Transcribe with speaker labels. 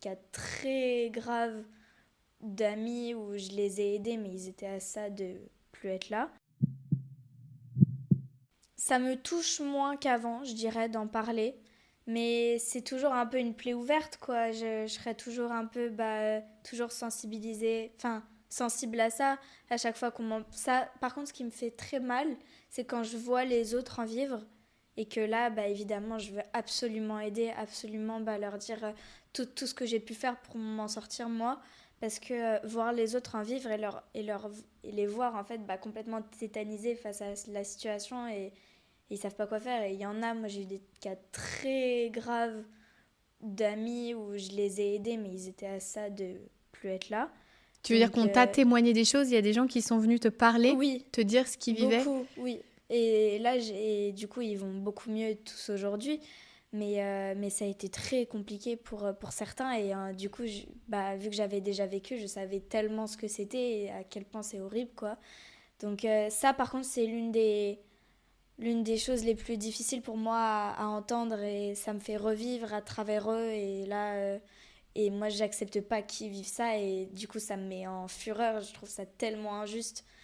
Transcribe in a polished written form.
Speaker 1: cas très graves d'amis où je les ai aidés, mais ils étaient à ça de plus être là. Ça me touche moins qu'avant, je dirais, d'en parler. Mais c'est toujours un peu une plaie ouverte, quoi. Je serais toujours un peu, toujours sensibilisée, enfin, sensible à ça, à chaque fois qu'on m'en... Ça, par contre, ce qui me fait très mal, c'est quand je vois les autres en vivre et que là, évidemment, je veux absolument aider, absolument leur dire tout ce que j'ai pu faire pour m'en sortir moi. Parce que voir les autres en vivre et les voir, en fait, complètement tétanisés face à la situation et ils savent pas quoi faire. Et il y en a, moi j'ai eu des cas très graves d'amis où je les ai aidés, mais ils étaient à ça de plus être là.
Speaker 2: Tu veux dire
Speaker 1: Donc
Speaker 2: qu'on t'a témoigné des choses, il y a des gens qui sont venus te parler,
Speaker 1: oui,
Speaker 2: te dire ce qu'ils vivaient?
Speaker 1: beaucoup, oui. Et là, du coup, ils vont beaucoup mieux tous aujourd'hui. Mais ça a été très compliqué pour certains. Et du coup, vu que j'avais déjà vécu, je savais tellement ce que c'était et à quel point c'est horrible, quoi. Donc ça, par contre, c'est l'une des choses les plus difficiles pour moi à entendre et ça me fait revivre à travers eux et là et moi j'accepte pas qu'ils vivent ça et du coup ça me met en fureur, je trouve ça tellement injuste.